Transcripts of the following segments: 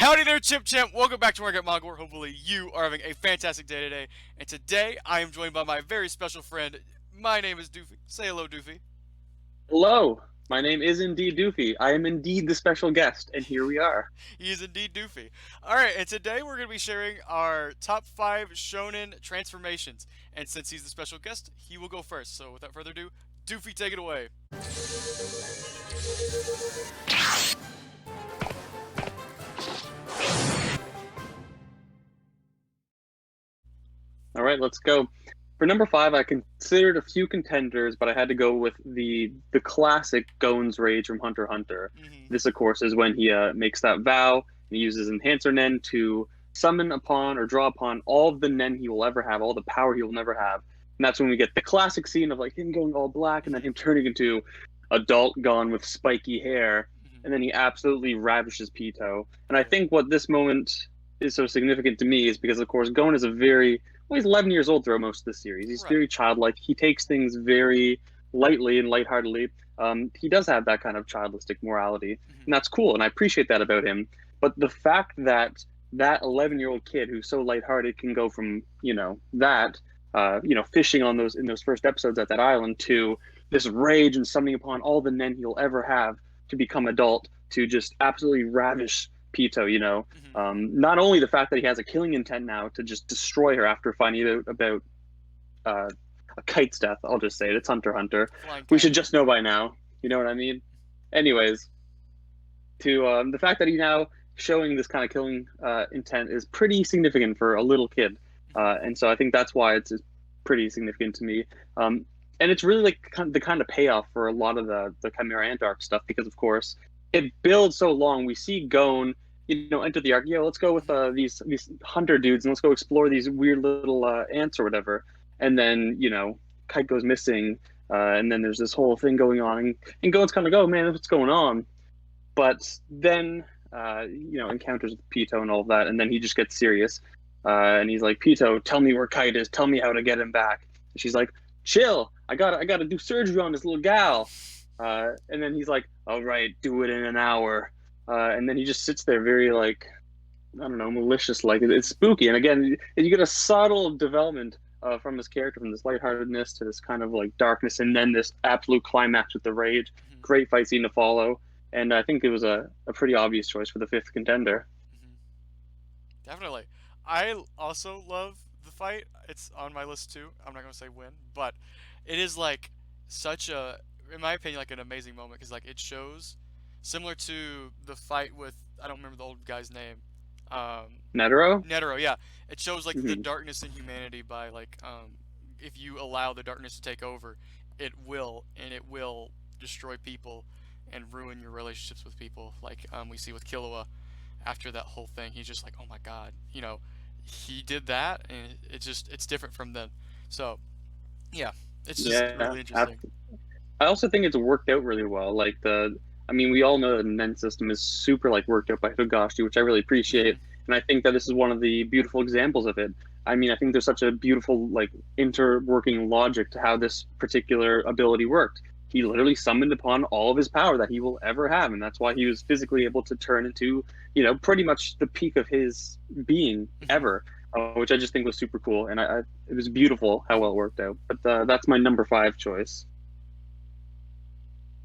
Howdy there, Chimp Champ. Welcome back to Market Manga, where hopefully you are having a fantastic day today. And today, I am joined by my very special friend. My name is Doofy. Say hello, Doofy. Hello, my name is indeed Doofy. I am indeed the special guest, and here we are. He is indeed Doofy. Alright, and today we're going to be sharing our top 5 Shonen transformations. And since he's the special guest, he will go first. So without further ado, Doofy, take it away. All right, let's go. For number 5, I considered a few contenders, but I had to go with the classic Gon's Rage from Hunter x Hunter. This, of course, is when he makes that vow, and he uses Enhancer Nen to summon upon or draw upon all of the Nen he will ever have, all the power he will never have. And that's when we get the classic scene of like him going all black and then him turning into adult Gon with spiky hair, and then he absolutely ravishes Pito. And I think what this moment is so significant to me is because, of course, Gon is he's 11 years old throughout most of the series. He's very childlike. He takes things very lightly and lightheartedly. He does have that kind of childistic morality, and that's cool, and I appreciate that about him. But the fact that that 11-year-old kid who's so lighthearted can go from, fishing on in those first episodes at that island to this rage and summoning upon all the Nen he'll ever have to become adult, to just absolutely ravish Pito, not only the fact that he has a killing intent now to just destroy her after finding out about a kite's death. I'll just say it. It's Hunter x Hunter. We should just know by now. You know what I mean? Anyways, to the fact that he's now showing this kind of killing intent is pretty significant for a little kid. And so I think that's why it's pretty significant to me. And it's really like the kind of payoff for a lot of the Chimera Ant arc stuff, because, of course, it builds so long. We see Gon, enter the arc. Let's go with these hunter dudes and let's go explore these weird little ants or whatever. And then, Kite goes missing, and then there's this whole thing going on, and Gon's kind of like, oh man, what's going on? But then, encounters with Pito and all of that, and then he just gets serious, and he's like, Pito, tell me where Kite is. Tell me how to get him back. And she's like, chill. I gotta do surgery on this little gal. And then he's like, all right, do it in an hour. And then he just sits there very, like, I don't know, malicious, like, it's spooky. And again, you get a subtle development from his character, from this lightheartedness to this kind of, like, darkness, and then this absolute climax with the rage. Great fight scene to follow. And I think it was a pretty obvious choice for the 5th contender. Definitely. I also love the fight. It's on my list, too. I'm not going to say when, but it is, like, such a, in my opinion, like, an amazing moment, because, like, it shows, similar to the fight with, I don't remember the old guy's name. Netero? Netero, yeah. It shows, like, the darkness in humanity by, like, if you allow the darkness to take over, it will destroy people and ruin your relationships with people. Like, we see with Killua, after that whole thing, he's just like, oh my god, he did that, and it's different from then. So, yeah, it's just really interesting. I also think it's worked out really well. Like, we all know that the Nen system is super, like, worked out by Togashi, which I really appreciate. And I think that this is one of the beautiful examples of it. I think there's such a beautiful, like, interworking logic to how this particular ability worked. He literally summoned upon all of his power that he will ever have, and that's why he was physically able to turn into, pretty much the peak of his being ever, which I just think was super cool. And it was beautiful how well it worked out. But that's my number 5 choice.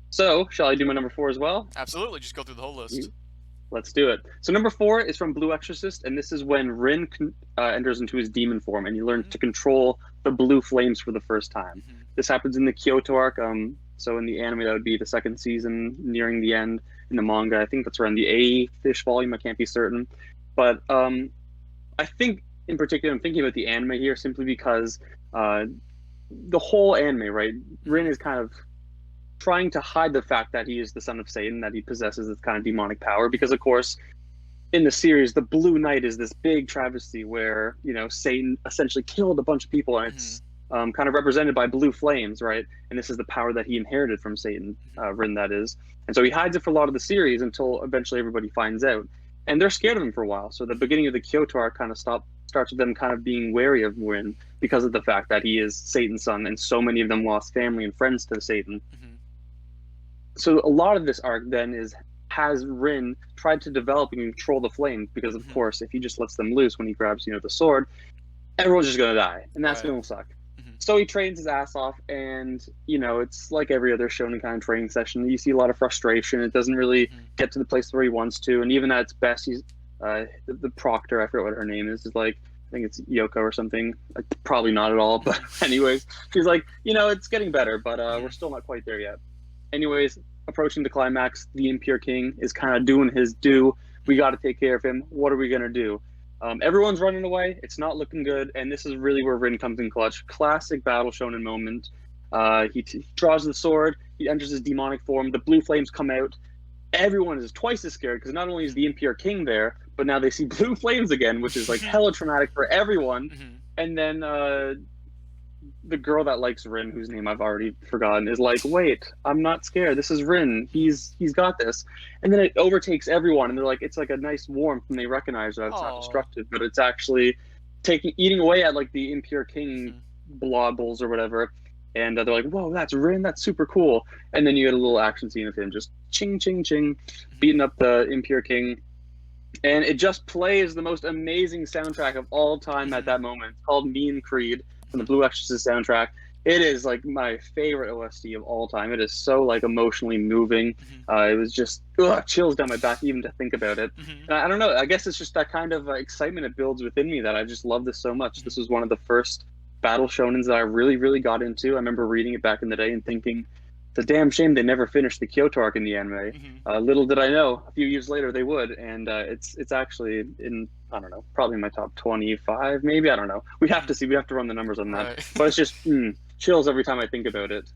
So, shall I do my number 4 as well? Absolutely, just go through the whole list. Let's do it. So number 4 is from Blue Exorcist, and this is when Rin enters into his demon form, and he learns to control the blue flames for the first time. This happens in the Kyoto arc. So in the anime, that would be the 2nd season, nearing the end. In the manga, I think that's around the 8th-ish volume. I can't be certain. But I think, in particular, I'm thinking about the anime here simply because the whole anime, right? Rin is kind of trying to hide the fact that he is the son of Satan, that he possesses this kind of demonic power, because, of course, in the series, the Blue Knight is this big travesty where, Satan essentially killed a bunch of people, and it's kind of represented by blue flames, right? And this is the power that he inherited from Satan, Rin, that is. And so he hides it for a lot of the series until eventually everybody finds out. And they're scared of him for a while. So the beginning of the Kyoto arc kind of starts with them kind of being wary of Rin because of the fact that he is Satan's son, and so many of them lost family and friends to Satan. So a lot of this arc then is has Rin tried to develop and control the flames, because of course, if he just lets them loose when he grabs, the sword, everyone's just gonna die, and that's Right. gonna suck. So he trains his ass off, and it's like every other shonen kind of training session. You see a lot of frustration. It doesn't really get to the place where he wants to, and even at its best, he's the proctor. I forget what her name is like, I think it's Yoko or something. Like, probably not at all, but anyways, she's like, it's getting better, but we're still not quite there yet. Anyways, approaching the climax, the Impure King is kind of doing his due. We got to take care of him. What are we gonna do? Everyone's running away. It's not looking good, and this is really where Rin comes in clutch. Classic battle shonen moment. He draws the sword. He enters his demonic form. The blue flames come out. Everyone is twice as scared, because not only is the Impure King there, but now they see blue flames again, which is like hella traumatic for everyone. And then the girl that likes Rin, whose name I've already forgotten, is like, wait, I'm not scared. This is Rin. He's got this. And then it overtakes everyone, and they're like, it's like a nice warmth, and they recognize that it's not destructive, but it's actually eating away at like the Impure King blobbles or whatever. And they're like, whoa, that's Rin. That's super cool. And then you get a little action scene of him just ching, ching, ching, beating up the Impure King. And it just plays the most amazing soundtrack of all time at that moment. It's called Mean Creed from the Blue Exorcist soundtrack. It is like my favorite OST of all time. It is so like emotionally moving. It was just chills down my back even to think about it. And I don't know. I guess it's just that kind of excitement it builds within me that I just love this so much. This was one of the first battle shonens that I really, really got into. I remember reading it back in the day and thinking, it's a damn shame they never finished the Kyoto arc in the anime. Little did I know, a few years later they would, and it's actually in, I don't know, probably in my top 25, maybe, I don't know. We have to see, we have to run the numbers on that. Right. But it's just chills every time I think about it.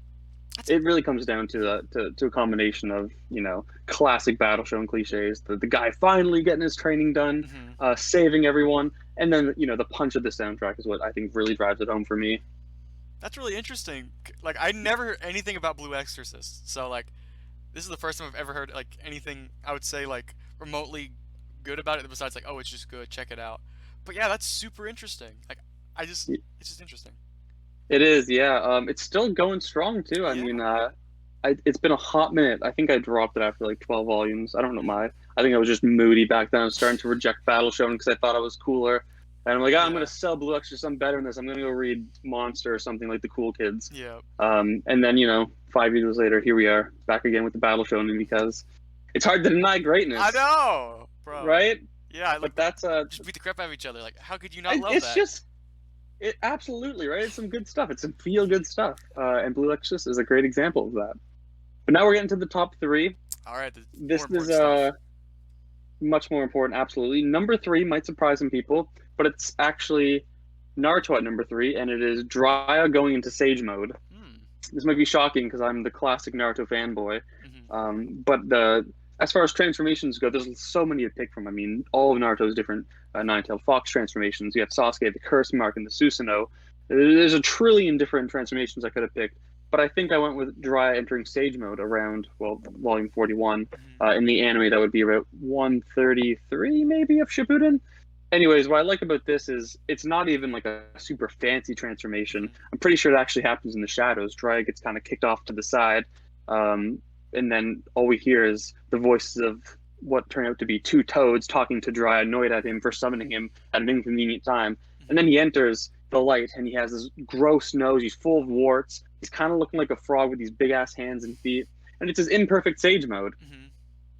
It really comes down to a combination of, classic battle shonen cliches, the guy finally getting his training done, saving everyone, and then, the punch of the soundtrack is what I think really drives it home for me. That's really interesting. Like, I never heard anything about Blue Exorcist, so like, this is the first time I've ever heard like anything I would say like remotely good about it. Besides like, oh, it's just good, check it out. But yeah, that's super interesting. Like, it's just interesting. It is, yeah. It's still going strong too. I mean, it's been a hot minute. I think I dropped it after like 12 volumes. I don't know why. I think I was just moody back then. I was starting to reject Battle Shonen because I thought I was cooler. And I'm like, I'm going to sell Blue Exorcist. I'm better than this. I'm going to go read Monster or something like the cool kids. Yeah. And then, 5 years later, here we are back again with the Battle Shonen because it's hard to deny greatness. I know, bro. Right? Yeah. Like, but that's just beat the crap out of each other. Like, how could you not love it's that? Just absolutely right. It's some good stuff. It's some feel good stuff. And Blue Exorcist is a great example of that. But now we're getting to the top 3. All right. This is much more important. Absolutely. Number 3 might surprise some people, but it's actually Naruto at number 3, and it is Jiraiya going into Sage mode. This might be shocking because I'm the classic Naruto fanboy, but as far as transformations go, there's so many to pick from. I mean, all of Naruto's different Nine-Tailed Fox transformations. You have Sasuke, the Curse Mark, and the Susanoo. There's a trillion different transformations I could have picked, but I think I went with Jiraiya entering Sage mode around, volume 41. In the anime, that would be about 133, maybe, of Shippuden. Anyways, what I like about this is it's not even like a super fancy transformation. I'm pretty sure it actually happens in the shadows. Jiraiya gets kind of kicked off to the side, and then all we hear is the voices of what turn out to be 2 toads talking to Jiraiya, annoyed at him for summoning him at an inconvenient time. And then he enters the light, and he has this gross nose. He's full of warts. He's kind of looking like a frog with these big-ass hands and feet. And it's his imperfect Sage mode.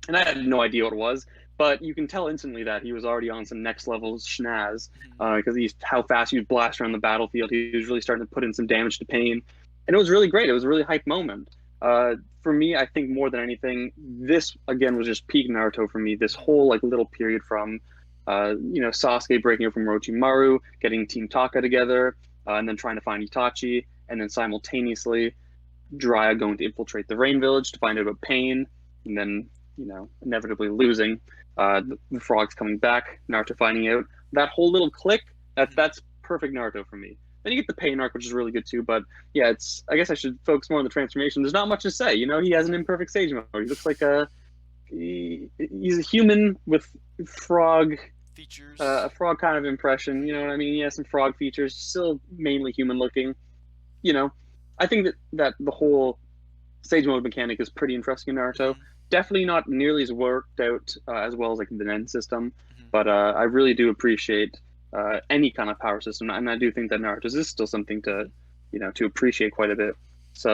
And I had no idea what it was. But you can tell instantly that he was already on some next level schnaz, because how fast he was blasting around the battlefield. He was really starting to put in some damage to pain, and it was really great. It was a really hype moment. For me, I think more than anything, this again was just peak Naruto for me. This whole like little period from, Sasuke breaking up from Orochimaru, getting Team Taka together, and then trying to find Itachi, and then simultaneously Jiraiya going to infiltrate the Rain Village to find out about Pain, and then inevitably losing. The frogs coming back, Naruto finding out. That whole little click, that's perfect Naruto for me. Then you get the Pain arc, which is really good too. But yeah, I guess I should focus more on the transformation. There's not much to say. He has an imperfect Sage mode. He looks like he's a human with frog features, a frog kind of impression. You know what I mean? He has some frog features, still mainly human looking. I think that the whole Sage mode mechanic is pretty interesting in Naruto. definitely not nearly as worked out as well as like the Nen system, Mhm. but I really do appreciate any kind of power system, and I do think that Naruto's is still something to, to appreciate quite a bit. So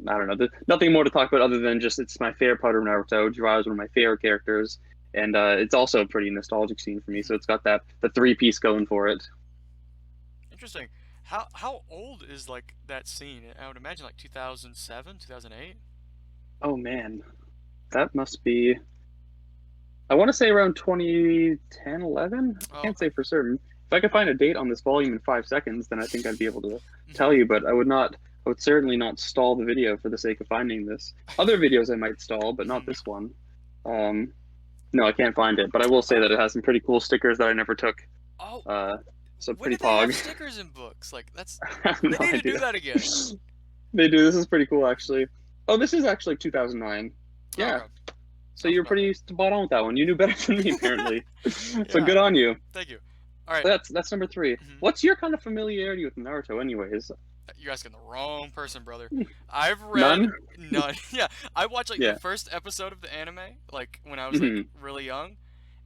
I don't know, nothing more to talk about other than just it's my favorite part of Naruto. Jiraiya is one of my favorite characters, and it's also a pretty nostalgic scene for me. Mhm. So it's got that the three piece going for it. Interesting. How old is like that scene? I would imagine like 2007, 2008. Oh man, that must be. I want to say around 2010, 11. I Oh, can't okay. say for certain. If I could find a date on this volume in 5 seconds, then I think I'd be able to tell Mhm. you. But I would not. I would certainly not stall the video for the sake of finding this. Other videos I might stall, but not Mhm. this one. Um, no, I can't find it. But I will say that Oh, it has some pretty cool stickers that I never took. oh. Uh, so When pretty did they have pog. stickers in books? Like that's I have they no need to do idea. that again. They do. This is pretty cool, actually. Oh, this is actually 2009. Oh, Yeah. okay. So Not you're familiar. pretty spot on with that one. You knew better than me, apparently. So Yeah. good on you. Thank you. All right. That's number three. Mhm. What's your kind of familiarity with Naruto, anyways? You're asking the wrong person, brother. I've read None. none. Yeah, I watched like the Yeah. first episode of the anime, like when I was like Hmm. really young,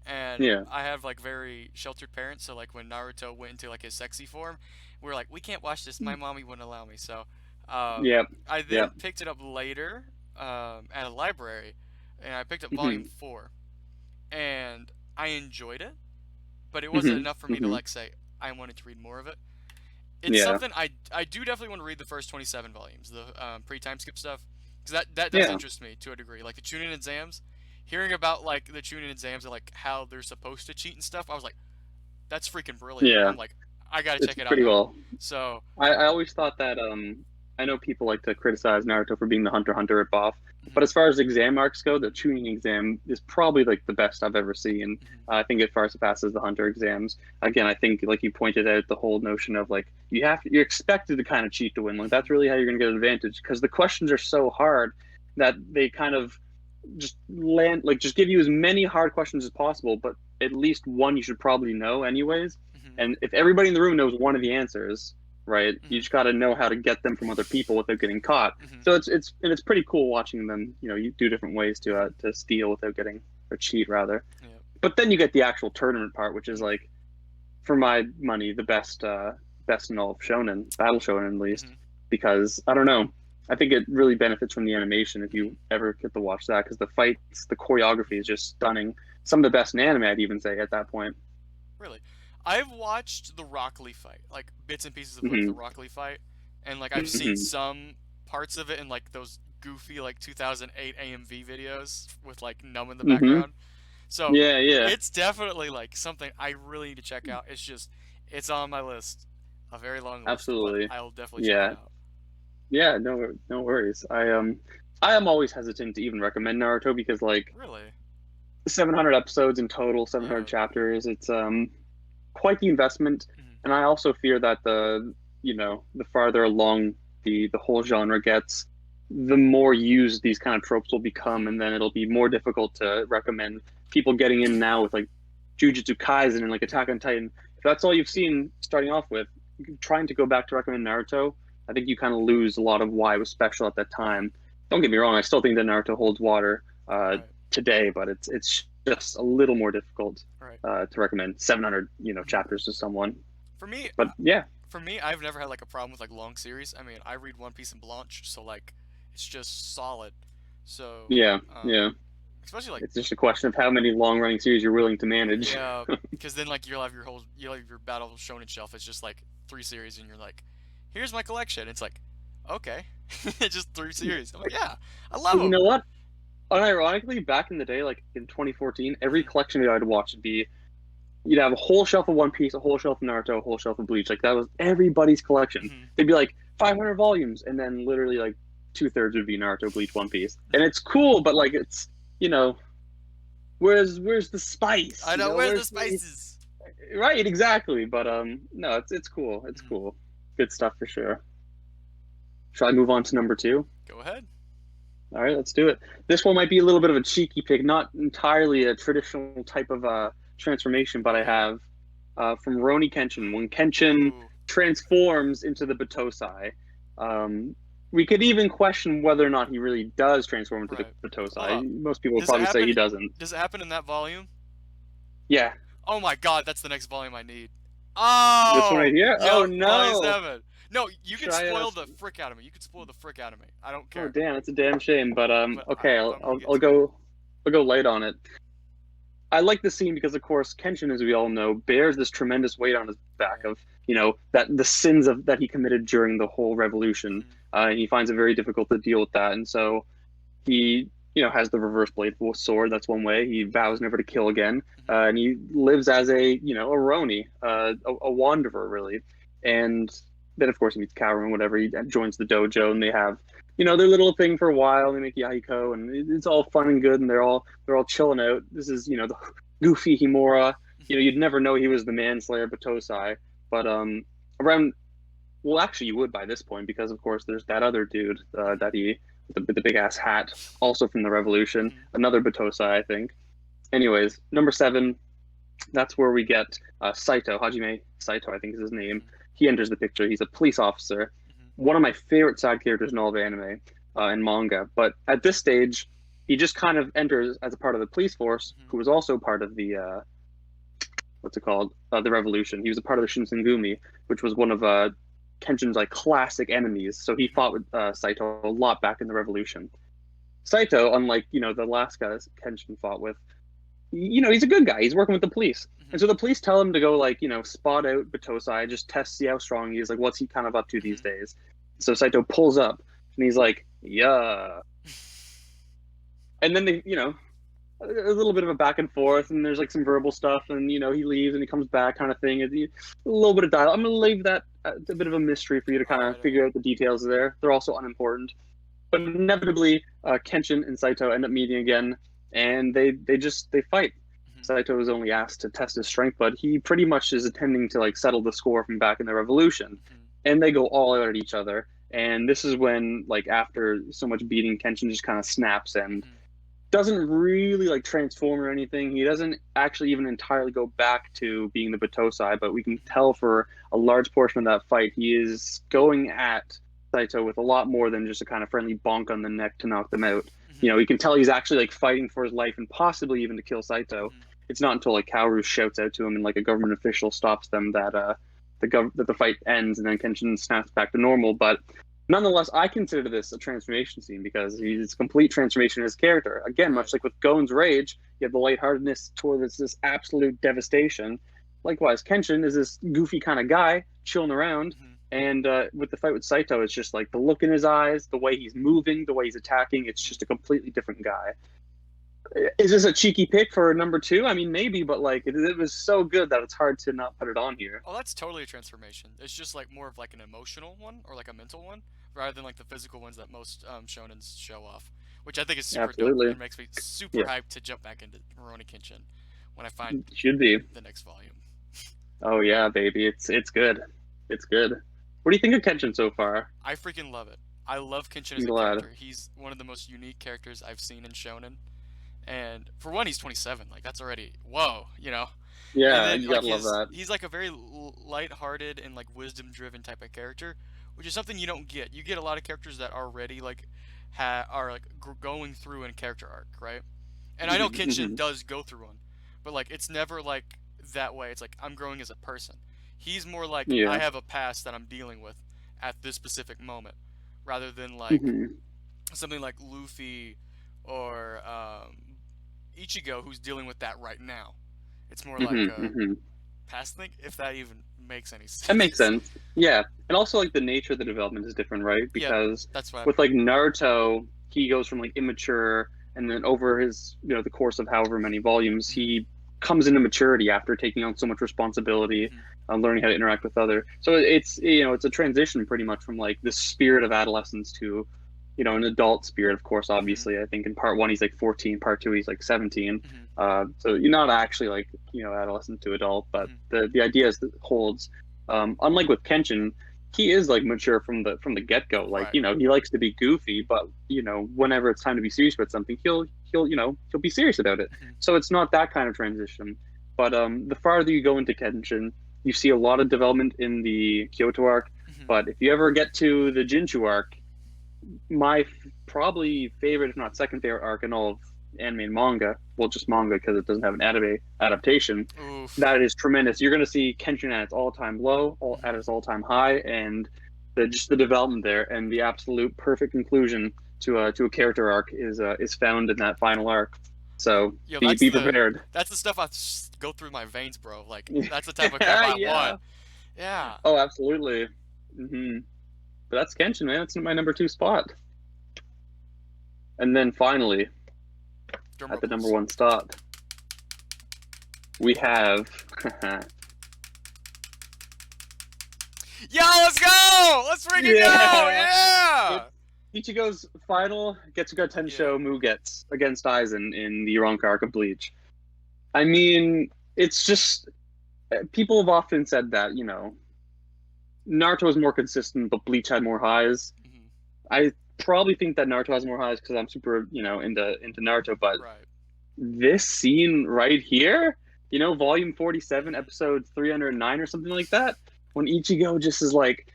and Yeah. I have like very sheltered parents. So like when Naruto went into like his sexy form, we are like, we can't watch this. My mommy wouldn't allow me. So, Yep. I Yep. then picked it up later, at a library, and I picked up volume Hmm. 4, and I enjoyed it, but it wasn't Hmm. enough for me to Hmm. like say I wanted to read more of it. It's Yeah. something I do definitely want to read the first 27 volumes, the pre-time skip stuff, because that does Yeah. interest me to a degree. Like the Chunin exams, hearing about like the Chunin exams and like how they're supposed to cheat and stuff, I was like, that's freaking brilliant. Yeah. I'm like, I gotta It's check it out pretty now. well. So, I always thought that I know people like to criticize Naruto for being the Hunter x Hunter ripoff, but mhm, as far as exam arcs go, the Chunin exam is probably like the best I've ever seen. mhm, I think it far surpasses the Hunter exams. Again, I think like you pointed out, the whole notion of like you're expected to kind of cheat to win. Like mhm, that's really how you're gonna get an advantage because the questions are so hard that they kind of just land like just give you as many hard questions as possible, but at least one you should probably know anyways. mhm, And if everybody in the room knows one of the answers, right, you mhm, just got to know how to get them from other people without getting caught. mhm, So it's pretty cool watching them, you do different ways to steal without getting or cheat rather. yeah, But then you get the actual tournament part, which is mhm, like, for my money, the best in all of Shonen, Battle Shonen at least, mhm, because I don't know. I think it really benefits from the animation if mhm. you ever get to watch that because the fights, the choreography is just stunning. Some of the best in anime, I'd even say at that point. Really, I've watched the Rock Lee fight, like bits and pieces of like the Hmm. Rock Lee fight, and like I've seen Hmm. some parts of it in like those goofy like 2008 AMV videos with like Numb in the Hmm. background. So Yeah, yeah, it's definitely like something I really need to check out. It's just it's on my list, a very long list, but absolutely. I'll definitely check it Yeah, out. yeah. No worries. I am always hesitant to even recommend Naruto because like Really? 700 episodes in total, 700 Yeah. chapters. It's quite the investment, Mhm. and I also fear that the farther along the whole genre gets, the more used these kind of tropes will become, Mhm. and then it'll be more difficult to recommend people getting in now with like Jujutsu Kaisen and like Attack Mhm. on Titan. If that's all you've seen starting off with, trying to go back to recommend Naruto, I think you kind of lose a lot of why it was special at that Mhm. time. Don't get me wrong, I still think that Naruto holds water Right. today, but it's just a little more difficult Right. to recommend 700 Mhm. chapters to someone. For me, But yeah, I've never had like a problem with like long series. I mean, I read One Piece and Blanche, so like it's just solid. So, yeah, yeah. especially like It's just a question of how many long running series you're willing to manage. yeah, because then like you'll have your Battle Shonen shelf. It's just like 3 series, and you're like, here's my collection. It's like, okay, it's just 3 series. I'm like, yeah, I love You them. know what? Unironically, back in the day, like in 2014, every Hmm. collection video I'd watch would be you'd have a whole shelf of One Piece, a whole shelf of Naruto, a whole shelf of Bleach. Like that was everybody's collection. Hmm. They'd be like 500 volumes, and then literally like two-thirds would be Naruto, Bleach, One Piece, and Hmm. it's cool. But like it's you know, where's the spice? I You know know, where's the where's the spices. right? Exactly. But no, it's cool. It's Hmm. cool. Good stuff for sure. Shall I move on to number two? Go ahead. All right, let's do it. This one might be a little bit of a cheeky pick, not entirely a traditional type of transformation, but I Okay. have from Roni Kenshin when Kenshin Ooh. transforms into the Batosai. Um, we could even question whether or not he really does transform into the Right. Hold Batosai. up. Most people would Does it probably say he happen? doesn't. Does it happen in that volume? Yeah, Oh my god, that's the next volume I need. this one right Oh, here. Oh yep, volume no! 7. No, you can Should I spoil ask? the frick out of me. You can spoil the frick out of me. I don't Oh care. damn, it's a damn shame. But But okay, I'm gonna get to it. I'll go light on it. I like the scene because, of course, Kenshin, as we all know, bears this tremendous weight on his back Right. of, that the sins of that he committed during the whole revolution, Mhm. and he finds it very difficult to deal with that. And so he, has the reverse blade sword. That's one way. He vows never to kill again, Mhm. and he lives as a Roni, Mhm. a wanderer, really. And then, of course, he meets Kaoru and whatever. He joins the dojo, and they have, their little thing for a while. They make Yahiko, and it's all fun and good, and they're all chilling out. This is, the goofy Himura. Mhm. You'd never know he was the manslayer Batosai, but around well, actually, you would by this point because, of course, there's that other dude Mhm. that he with the big ass hat, also from the Revolution, Mhm. another Batosai, I think. Anyways, number 7, that's where we get Saito, Hajime Saito, I think is his name. Mhm. He enters the picture. He's a police officer, Mhm. one of my favorite side characters in all of anime and manga. But at this stage, he just kind of enters as a part of the police force, Mhm. who was also part of the what's it called? The Revolution. He was a part of the Mhm. Shinsengumi, which was one of Kenshin's like classic enemies. So he Mhm. fought with Saito a lot back in the Revolution. Saito, unlike the last guys Kenshin fought with, he's a good guy. He's working with the police, and Mhm. so the police tell him to go like spot out Batosai, just test, see how strong he is. Like, what's he kind of up to these Mhm. days? So Saito pulls up, and he's like, "Yeah," and then a little bit of a back and forth, and there's like some verbal stuff, and he leaves and he comes back, kind of thing. A little bit of dialogue. I'm gonna leave that a bit of a mystery for you to kind of All right. figure out the details there. They're also unimportant, but inevitably, Kenshin and Saito end up meeting again, and they fight. Mhm. Saito is only asked to test his strength, but he pretty much is attending to like settle the score from back in the Revolution, Mhm. and they go all out at each other. And this is when, like, after so much beating, Kenshin just kind of snaps and Mhm. doesn't really like transform or anything. He doesn't actually even entirely go back to being the Batosai, but we can Mhm. tell for a large portion of that fight, he is going at Saito with a lot more than just a kind of friendly bonk on the neck to knock them out. Mhm. You can tell he's actually like fighting for his life and possibly even to kill Saito. Mhm. It's not until like Kaoru shouts out to him and like a government official stops them that that the fight ends and then Kenshin snaps back to normal. But nonetheless, I consider this a transformation scene because Mhm. he's a complete transformation of his character. Again, Right. much like with Gon's Rage, you have the lightheartedness towards this absolute devastation. Likewise, Kenshin is this goofy kind of guy chilling around, Mhm. and with the fight with Saito, it's just like the look in his eyes, the way he's moving, the way he's attacking. It's Mhm. just a completely different guy. Is this a cheeky pick for number 2? I mean, maybe, but like it was so good that it's hard to not put it on here. Oh, that's totally a transformation. It's just like more of like an emotional one or like a mental one, rather than like the physical ones that most shonens show off, which I think is super dope Absolutely, and makes me super yeah, hyped to jump back into Rurouni Kenshin when I find should be. the next volume. Oh yeah, baby, it's good. It's good. What do you think of Kenshin so far? I freaking love it. I love Kenshin I'm as a glad. character. He's one of the most unique characters I've seen in shonen. And for one, he's 27. Like that's already whoa, you know. And Yeah, then you like gotta love his that. he's like a very light-hearted and like wisdom-driven type of character, which is something you don't get. You get a lot of characters that already like are like going through a character arc, right? And I know Hmm, Kenshin hmm. does go through one, but like it's never like that way. It's like I'm growing as a person. He's more like I Yeah. have a past that I'm dealing with at this specific moment, rather than like Hmm, something like Luffy or Ichigo who's dealing with that right now. It's more like hmm, a hmm. past thing, if that even makes any That makes sense. sense. Yeah, and also like the nature of the development is different, right? Yep, Because that's what I with meant. like Naruto, he goes from like immature, and then over his the course of however many volumes, Hmm. he comes into maturity after taking on so much responsibility, Hmm. learning how to interact with other. So it's it's a transition pretty much from like the spirit of adolescence to an adult spirit. Of course, Hmm. obviously, I think in part 1 he's like 14, part 2 he's like 17. Hmm. So you're not actually like adolescent to adult, but Hmm. the idea is that holds. Unlike with Kenshin, he is like mature from the get go. Like Right. he likes to be goofy, but whenever it's time to be serious about something, he'll be serious about it. Hmm. So it's not that kind of transition. But the farther you go into Kenshin, you see a lot of development in the Kyoto arc. Hmm. But if you ever get to the Jinchu arc, my probably favorite, if not second favorite arc in all of anime and manga. Well, just manga because it doesn't have an anime adaptation. Oof. That is tremendous. You're going to see Kenshin at its all-time low, at its all-time high, and just the development there and the absolute perfect conclusion to a character arc is found in that final arc. So Yo, be prepared. that's the stuff go through my veins, bro. Like that's the type of crap I Yeah. want. Yeah. Oh, absolutely. But that's Kenshin, man. That's my number 2 spot. And then finally, Drum at the rolls. number 1 spot, we have Yo, let's go! Let's freaking go! Yeah! Ichigo's final Getsuga Tensho Mugetsu against Aizen in the Ironka arc of Bleach. I mean, it's just people have often said that, you know, Naruto was more consistent, but Bleach had more highs. I probably think that Naruto has more highs because I'm super, you know, into Naruto, but Right. this scene right here, you know, volume 47, episode 309 or something like that, when Ichigo just is like,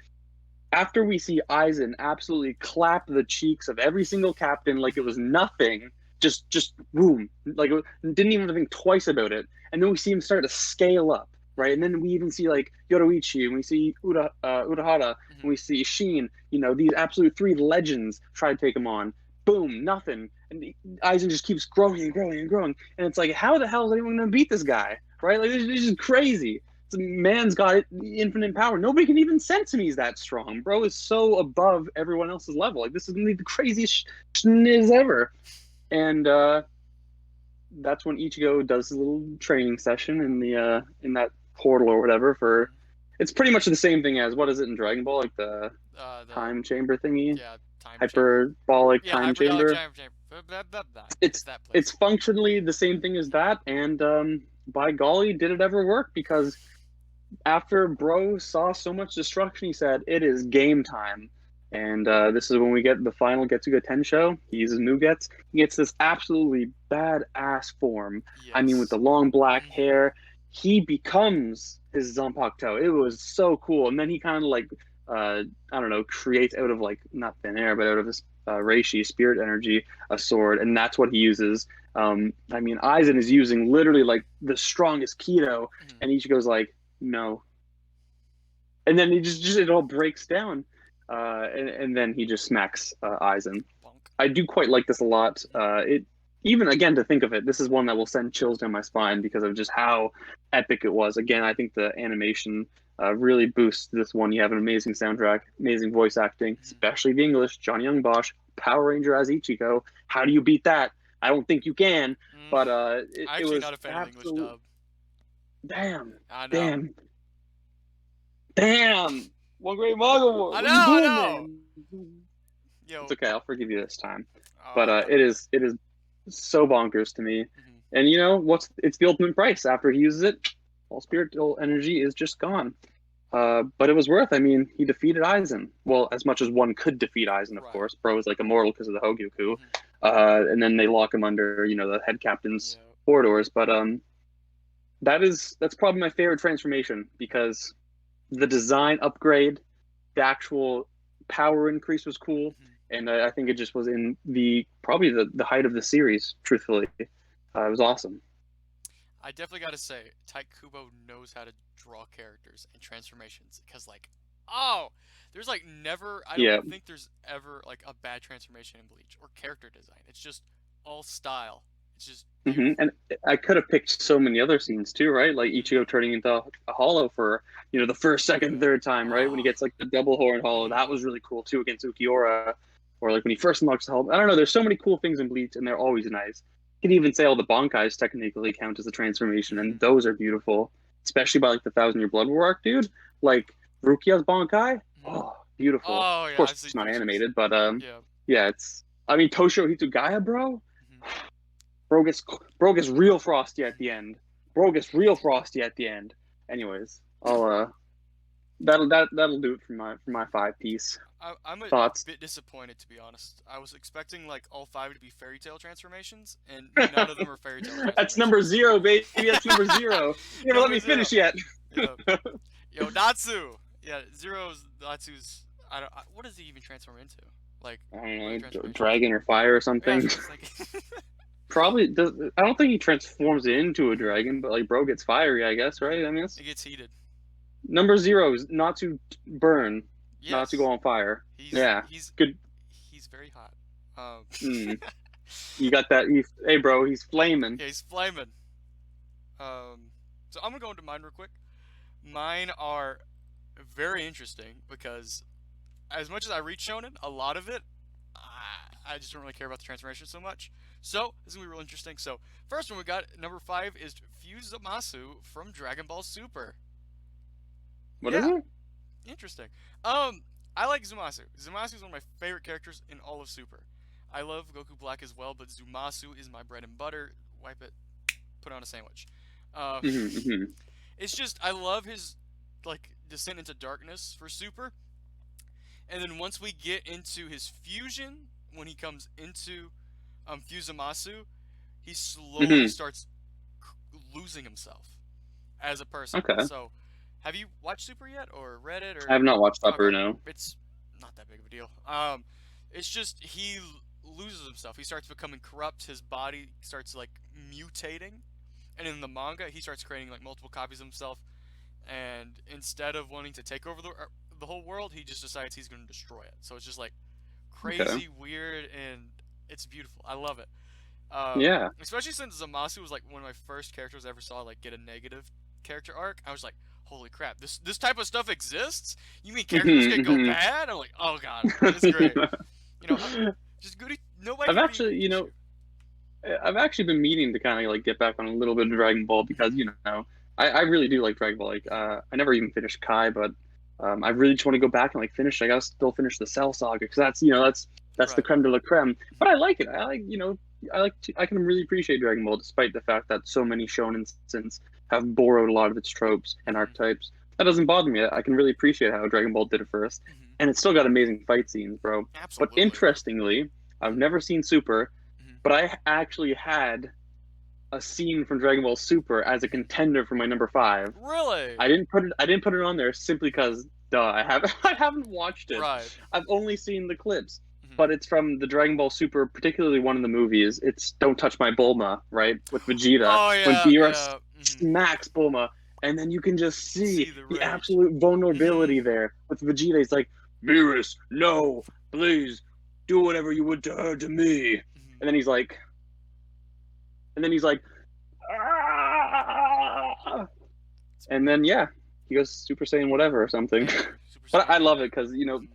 after we see Aizen absolutely clap the cheeks of every single captain like it was nothing, just boom, like didn't even think twice about it, and then we see him start to scale up, right? And then we even see like Yoroichi, and we see Urahara, and we see Shin, you know, these absolute 3 legends try to take him on. Boom, nothing, and Aizen just keeps growing and growing and growing, and it's like, how the hell is anyone going to beat this guy, right? Like, this is crazy. Man's got infinite power. Nobody can even sense him. He's that strong. Bro is so above everyone else's level. Like, this is gonna be the craziest schniz ever. And that's when Ichigo does his little training session in the in that portal or whatever. For it's pretty much the same thing as, what is it in Dragon Ball, like the time chamber thingy? Yeah, time hyperbolic chamber. time chamber. Time chamber. It's functionally the same thing as that, and by golly, did it ever work? Because after Bro saw so much destruction, he said, "It is game time." And this is when we get the final Getsuga Tensho. He uses Mugetsu. He gets this absolutely badass form. Yes. I mean, with the long black hair, he becomes his Zanpakuto. It was so cool. And then he kind of like, I don't know, creates out of like, not thin air, but out of this Reishi, spirit energy, a sword. And that's what he uses. I mean, Aizen is using literally like the strongest Kido. And Ichigo's like, no. And then he just it all breaks down. And then he just smacks Aizen. I do quite like this a lot. It even, again, to think of it, this is one that will send chills down my spine because of just how epic it was. Again, I think the animation really boosts this one. You have an amazing soundtrack, amazing voice acting, especially the English. Johnny Young Bosch, Power Ranger as Ichigo. How do you beat that? I don't think you can. But it was not a fan of English dub. Damn! One great manga war. I know. Yo, it's okay. I'll forgive you this time. But it is so bonkers to me. And you know it's the ultimate price. After he uses it, all spiritual energy is just gone. But it was worth. I mean, he defeated Aizen. Well, as much as one could defeat Aizen, of course. Bro is like immortal because of the Hogyoku. And then they lock him under, you know, the head captain's corridors. But that's probably my favorite transformation because the design upgrade, the actual power increase was cool, and I think it just was in probably the height of the series. Truthfully, it was awesome. I definitely got to say, Tite Kubo knows how to draw characters and transformations because, like, there's like never. I don't think there's ever like a bad transformation in Bleach or character design. It's just all style. It's just. And I could have picked so many other scenes too, right? Like Ichigo turning into a hollow for, you know, the first, second, third time, right? When he gets like the double horn hollow, that was really cool too against Ukiura, or like when he first unlocks the hollow. I don't know. There's so many cool things in Bleach, and they're always nice. You can even say all the Bankais technically count as a transformation, and those are beautiful, especially by like the 1,000-Year Blood War arc, dude. Like Rukia's Bankai, beautiful. Of course, it's not animated, but yeah, it's. I mean, Toshio Hitsugaya, bro. Bro gets real frosty at the end. Anyways, I'll that'll do it for my 5-piece. I'm a thoughts. Bit disappointed, to be honest. I was expecting like all 5 to be fairy tale transformations, and none of them are fairy tale. That's number 0, baby. That's number 0. You never let me finish yet. Yo, Natsu. Yeah, Natsu's. What does he even transform into? Like, I what are your don't know, transformations? dragon or fire or Yeah, something. that's what I was thinking. Probably does. I don't think he transforms into a dragon, but like bro gets fiery, I guess, right? I mean, It gets heated. number zero is not to burn, not to go Yes, on fire. he's Yeah, he's good. he's very hot. Mm, you got that? Hey, bro, he's flaming. Yeah, he's flaming. So I'm gonna go into mine real quick. Mine are very interesting because as much as I read Shonen, a lot of it, I just don't really care about the transformation so much. So this is gonna be real interesting. So first one we got number 5 is Fusamasu from Dragon Ball Super. What is Yeah, it? interesting. I like Zumasu. Zumasu is one of my favorite characters in all of Super. I love Goku Black as well, but Zumasu is my bread and butter. Wipe it, put on a sandwich. Uh, Mm-hmm, it's just I love his like descent into darkness for Super, and then once we get into his fusion, when he comes into Fusamasu, he slowly mm-hmm. starts losing himself as a person. Okay, So, have you watched Super yet, or read it, I or have not watched okay? Supper. No. It's not that big of a deal. It's just he loses himself. He starts becoming corrupt. His body starts like mutating, and in the manga, he starts creating like multiple copies of himself. And instead of wanting to take over the whole world, he just decides he's going to destroy it. So it's just like Okay. crazy, weird, and it's beautiful. I love it. Yeah. Especially since Zamasu was like one of my first characters I ever saw like get a negative character arc. I was like, holy crap, this type of stuff exists? You mean characters can go Mm-hmm, bad? I'm like, oh god, it's great. You know, just goody. Nobody I've can be actually, issue. I've actually been meaning to kind of like get back on a little bit of Dragon Ball because I really do like Dragon Ball. Like I never even finished Kai, but I really just want to go back and like finish. I gotta still finish the Cell Saga because that's the Right. creme de la creme. But I like it. I can really appreciate Dragon Ball despite the fact that so many shonen since have borrowed a lot of its tropes and Mm-hmm. archetypes. That doesn't bother me. I can really appreciate how Dragon Ball did it first, Mm-hmm. and it's still got amazing fight scenes, bro. But Absolutely. interestingly, I've Mm-hmm. never seen Super, Mm-hmm. but I actually had a scene from Dragon Ball Super as a contender for my number 5. Really? I didn't put it on there simply because duh, I haven't watched it. Right. I've only seen the clips. Mm-hmm. But it's from the DragonAll Super, particularly one of the movies. It's "Don't Touch My Bulma," right, with Vegeta. Oh When yeah, Beerus yeah. Mm-hmm. smacks Bulma, and then you can just see See the the rage. absolute vulnerability Mm-hmm. there with Vegeta. He's like, "Beerus, no, please, do whatever you would to her to me." Mm-hmm. And then he's like, "Ah!" And then yeah, he goes Super Saiyan whatever or something. Yeah. Super But I Saiyan love Vegeta. it because Mm-hmm.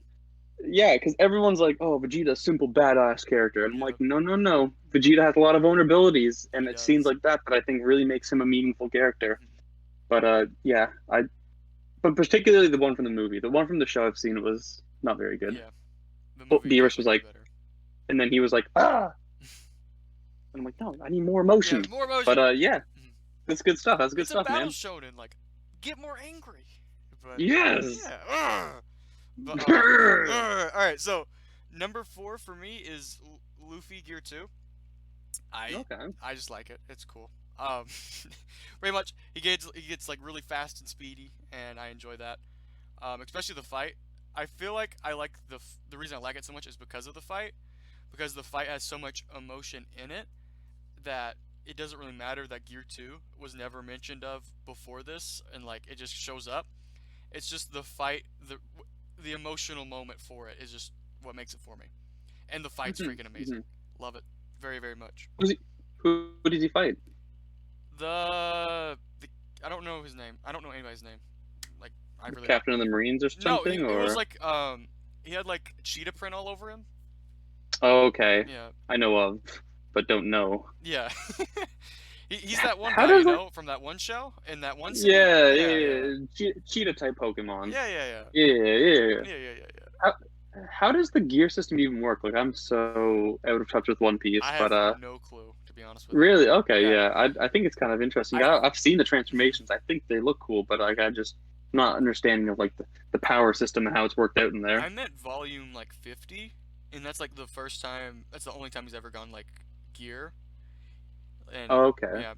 yeah, because everyone's like, "Oh, Vegeta's simple badass character," and I'm like, Yep. "No, no, no. Vegeta has a lot of vulnerabilities, and He it's scenes does. like that that I think really makes him a meaningful character." Mm-hmm. But yeah, but particularly the one from the movie, the one from the show I've seen was not very good. Yeah. The But movie Beerus was definitely like, way better. and then he was like, "Ah," and I'm like, "No, I need more Yeah, emotion." more emotion. But yeah, Mhm. that's good stuff. That's good It's a stuff, battle man. shonen. Like, get more angry. But Yes. yeah. But all right. So number 4 for me is Luffy Gear 2. I Okay. I just like it. It's cool. Um, pretty much he gets like really fast and speedy, and I enjoy that. Especially the fight. I feel like I like the reason I like it so much is because of the fight, because the fight has so much emotion in it that it doesn't really matter that Gear 2 was never mentioned of before this, and like it just shows up. It's just the fight, the emotional moment for it is just what makes it for me, and the fight's Mhm, freaking amazing. mhm. Love it very very much. Who did he fight? The I don't know his name. I don't know anybody's name. Like I really don't. Captain of the Marines or No, something, it was or like he had like cheetah print all over him. oh, okay, Yeah, I know of, but don't know. yeah. He's that one How guy, does that? from that one show in that one scene. Yeah, Yeah, yeah, yeah, yeah. Cheetah type Pokemon. yeah, yeah, yeah, Yeah, yeah, yeah. yeah, yeah, yeah, yeah. How, how does the gear system even work? Like, I'm so out of touch with One Piece, I have but no clue to be honest with you. really, okay, Yeah, yeah. I think it's kind of interesting. I I've seen the transformations. I think they look cool, but like, I just not understanding of like the power system and how it's worked out in there. I meant volume like 50, and that's like the first time. That's the only time he's ever gone like gear, and Oh, okay. yeah.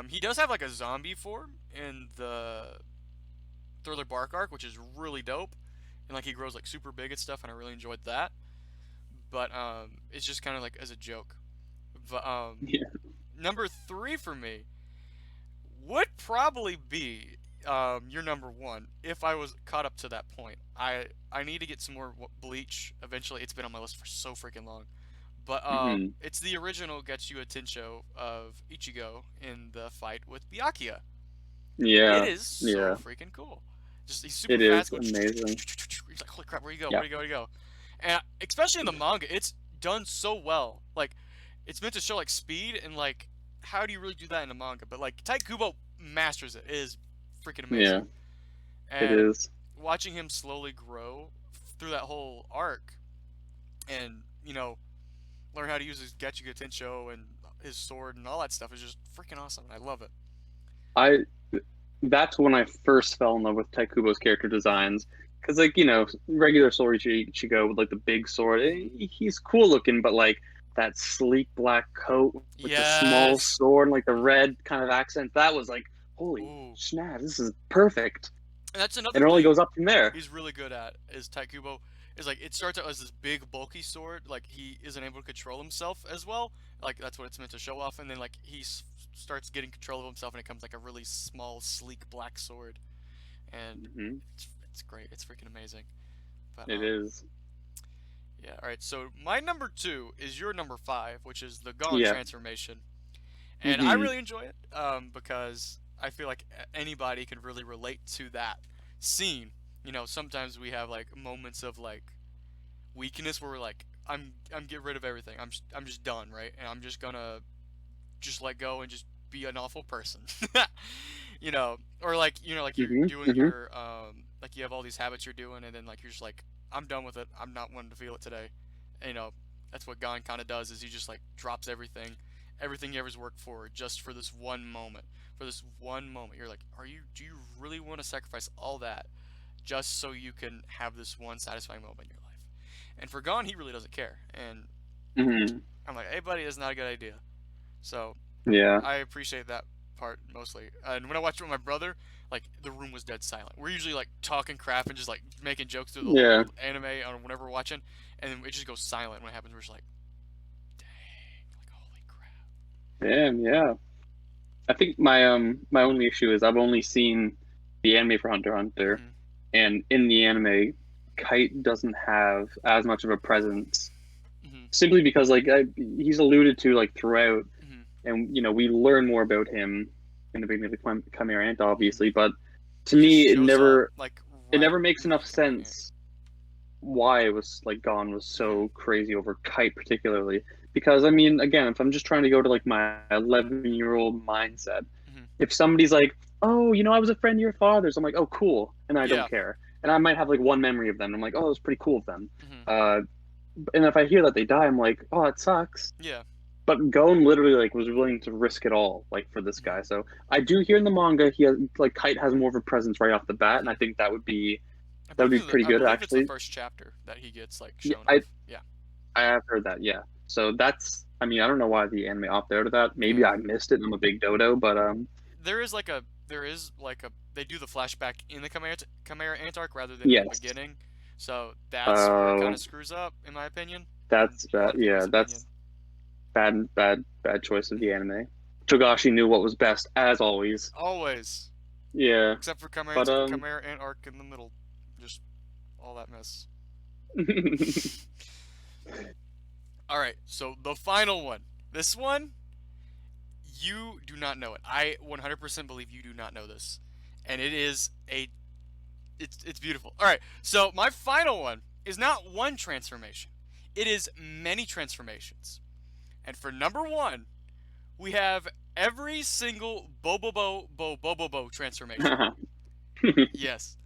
He does have like a zombie form in the Thriller Bark arc, which is really dope, and like he grows like super big and stuff, and I really enjoyed that. but it's just kind of like as a joke. But Yeah. number 3 for me would probably be your number 1 if I was caught up to that point. I need to get some more Bleach eventually. It's been on my list for so freaking long. But Hmm. it's the original Getsuga Tensho of Ichigo in the fight with Byakuya. It Yeah. is so Yeah. freaking cool. Just he's super It fast, is going. amazing. He's like, holy crap, where you go? Yeah. Where you go? Where you go? And especially in the manga, it's done so well. Like, it's meant to show like speed and like how do you really do that in a manga? But like Tai Kubo masters it. It is freaking amazing. Yeah. It And is. watching him slowly grow through that whole arc, and learn how to use his Getsuga Tensho and his sword and all that stuff is just freaking awesome. I love it. I That's when I first fell in love with Taikubo's character Hmm. designs. Because, like, regular sword Ichigo with, like, the big sword, Hmm. he's cool looking, but, like, that sleek black coat with the small Yes. sword and, like, the Hmm. red kind of accent, that was like, holy Ooh. snap, this is perfect. And that's another And it only thing goes up from there. he's really good at is Taikubo is like it starts out as this big bulky sword, like he isn't able to control himself as well, like that's what it's meant to show off, and then like he starts getting control of himself and it comes like a really small sleek black sword, and Hmm. it's great, it's freaking amazing. But It is. yeah, all right, so my number 2 is your number 5, which is the Gon Yeah. transformation, and I Hmm. really enjoy it because I feel like anybody can really relate to that scene. Sometimes we have like moments of like weakness where we're like, I'm getting rid of everything. I'm just done, right? And I'm just gonna just let go and just be an awful person. Or like like you're Hmm. doing Hmm. your like you have all these habits you're doing, and then like you're just like, I'm done with it. I'm not wanting to feel it today. And, that's what Gon kind of does is he just like drops everything he ever's worked for just for this one moment. For this one moment, you're like, do you really want to sacrifice all that just so you can have this one satisfying moment in your life? And for Gon, he really doesn't care. And Hmm. I'm like, hey, buddy, that's not a good idea. So Yeah. I appreciate that part mostly. And when I watched it with my brother, like the room was dead silent. We're usually like talking crap and just like making jokes through the Yeah. whole anime on whenever we're watching, and then it just goes silent when it happens. We're just like, dang, like holy crap. Damn, yeah. I think my only issue is I've only seen the anime for Hunter x Hunter, Mhm. and in the anime, Kite doesn't have as much of a presence Mhm. simply because he's alluded to like throughout, Mhm. and we learn more about him in the beginning of the Chimera Ant, Mhm. obviously, but to He just me shows up like it right never makes when the enough camera ant. sense why it was like Gon was Mhm. so crazy over Kite particularly. Because I mean, again, if I'm just trying to go to like my 11-year-old mindset, Mhm. if somebody's like, "Oh, I was a friend of your father's," I'm like, "Oh, cool," and I don't Yeah. care. And I might have like one memory of them. I'm like, "Oh, it was pretty cool of them." Mhm. Uh, and if I hear that they die, I'm like, "Oh, it sucks." Yeah. But Gon literally like was willing to risk it all like for this Mhm. guy. So I do hear in the manga he has like Kite has more of a presence right off the bat, and I Mhm. think that would be pretty I good believe it's the actually. first chapter that he gets like Yeah, shown I off. Yeah. I have heard that, yeah. So I mean, I don't know why the anime opted out of that. Maybe Yeah. I missed it. I'm a big dodo, but There is like a they do the flashback in the Chimera Ant arc rather than in the yes. beginning, so that's where it kind Uh, of screws up in my opinion, and that's a lot bad. of Yeah, people's opinion. that's bad choice of the Hmm. anime. Togashi knew what was best as always. Always, Yeah, except for but Chimera Ant arc in the middle, just all that mess. All right, so the final one. This one you do not know it. I 100% believe you do not know this, and it's beautiful. All right, so my final one is not one transformation; it is many transformations. And for number 1, we have every single Bobobo-Bobo-Bobo transformation. Yes.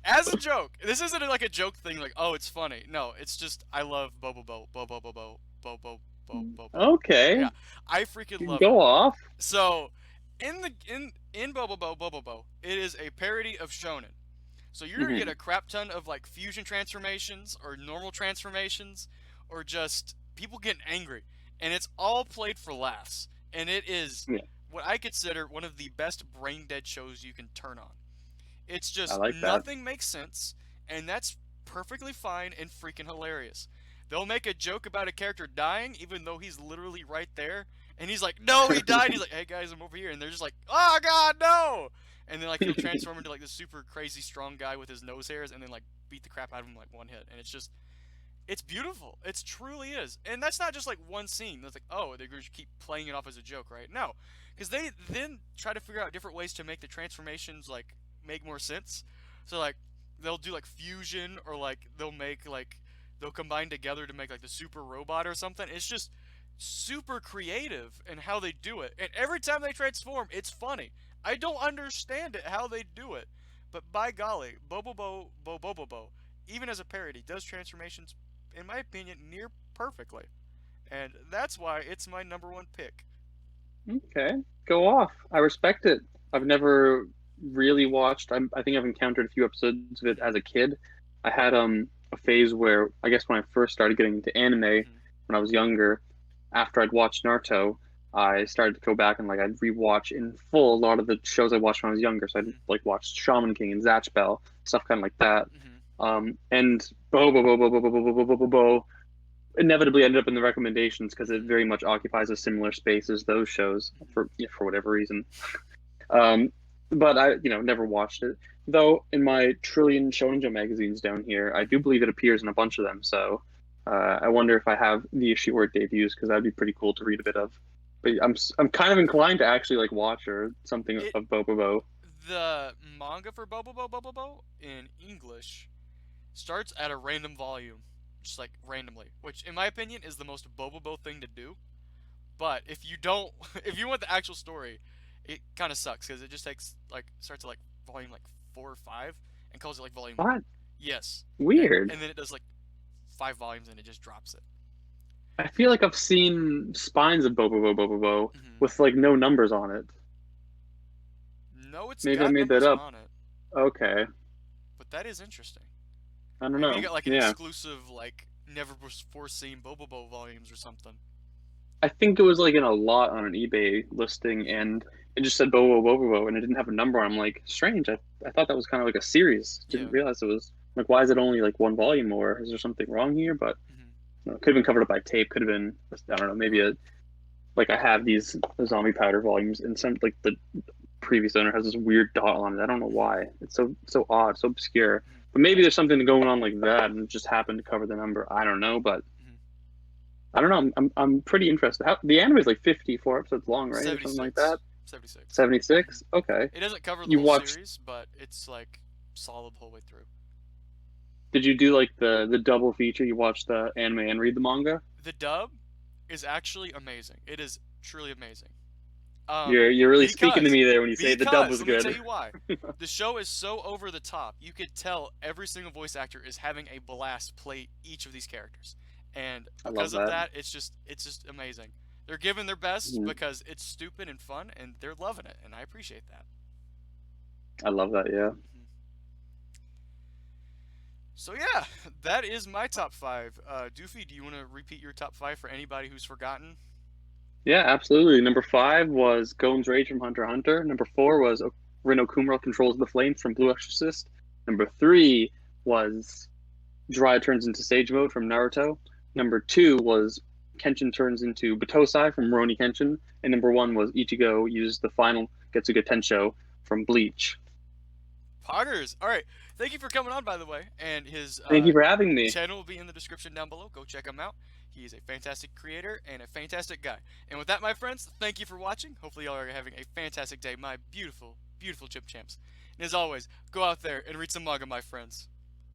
As a joke. This isn't like a joke thing like, oh, it's funny. No, it's just I love Bobo-Bobo-Bobo-Bobo-Bobo. okay, Yeah. I freaking love it. go off. So, in Bobobo-Bobo, it is a parody of Shonen. So you're gonna get Hmm. a crap ton of like fusion transformations or normal transformations or just people getting angry. And it's all played for laughs. And it is Yeah, what I consider one of the best brain dead shows you can turn on. It's I just like that. nothing makes sense, and that's perfectly fine and freaking hilarious. they'll make a joke about a character dying, even though he's literally right there. And he's like, no, he died. He's like, hey guys, I'm over here. And they're just like, oh god, no. And then like he'll transform into like this super crazy strong guy with his nose hairs, and then like beat the crap out of him like one hit. And it's just, it's beautiful. It truly is. And that's not just like one scene. That's like, oh, they're going to keep playing it off as a joke, right? No, because they then try to figure out different ways to make the transformations like make more sense. So like they'll do like fusion, or like they'll combine together to make like the super robot or something. It's just super creative in how they do it. And every time they transform, it's funny. I don't understand it how they do it, but by golly, Bobobo-Bobo-Bobo, even as a parody, does transformations, in my opinion, near perfectly. And that's why it's my #1 pick. Okay, go off. I respect it. I've never really watched. I think I've encountered a few episodes of it as a kid. I had a phase where I guess when I first started getting into anime when I was younger, after I'd watched Naruto, I started to go back and like I'd rewatch in full a lot of the shows I watched when I was younger. So I'd like watch Shaman King and Zatch Bell, stuff kind of like that. And Bo inevitably ended up in the recommendations because it very much occupies a similar space as those shows for whatever reason. But I never watched it. Though in my trillion Shonen Jump magazines down here, I do believe it appears in a bunch of them. So I wonder if I have the issue where it debuts, because that'd be pretty cool to read a bit of. But I'm kind of inclined to actually like watch or something of Bobobo. The manga for Bobobo-Bobobo in English starts at a random volume, just like randomly, which in my opinion is the most Bobobo thing to do. But if you don't, if you want the actual story, it kind of sucks because it just takes like starts at like volume like 4 or 5 and calls it like volume. What? Yes. Weird. And then it does like 5 volumes and it just drops it. I feel like I've seen spines of Bobobo-Bobobo with like no numbers on it. No, it's Maybe got I made that numbers up. on it. Okay. But that is interesting. I don't Maybe know. you got like an Yeah. exclusive like never foreseen Bobobo volumes or something. I think it was like in a lot on an eBay listing, and it just said Bobobo-Bobobo, and it didn't have a number. I'm like, strange. I thought that was kind of like a series. Didn't realize it was like, why is it only like one volume, or is there something wrong here? But it could have been covered up by tape. Could have been, I don't know, maybe like I have these zombie powder volumes, and some like the previous owner has this weird dot on it. I don't know why. It's so odd, so obscure. But maybe there's something going on like that, and it just happened to cover the number. I don't know, but I don't know. I'm pretty interested. The anime is like 54 episodes long, right? 76. Or something like that. 76. 76. Okay. It doesn't cover the You whole watched... series, but it's like solid the whole way through. Did you do like the double feature? You watch the anime and read the manga? The dub is actually amazing. It is truly amazing. You're really speaking to me there when you say the dub was good. Let me tell you why. The show is so over the top. You could tell every single voice actor is having a blast play each of these characters, and because of that, it's just amazing. They're giving their best because it's stupid and fun, and they're loving it, and I appreciate that. I love that. Yeah. So yeah, that is my top 5. Doofy, do you want to repeat your top 5 for anybody who's forgotten? Yeah, absolutely. Number 5 was Goen's Rage from Hunter x Hunter. Number 4 was Rin Kumaro Controls the Flames from Blue Exorcist. Number 3 was Jiraiya turns into Sage Mode from Naruto. Number 2 was Kenshin turns into Batosai from Rurouni Kenshin. And number 1 was Ichigo uses the final Getsuga Tensho from Bleach. Poggers! Alright, thank you for coming on, by the way. And his thank you for having me. Channel will be in the description down below. Go check him out. He is a fantastic creator and a fantastic guy. And with that, my friends, thank you for watching. Hopefully y'all are having a fantastic day, my beautiful, beautiful Chip Champs. And as always, go out there and read some manga, my friends.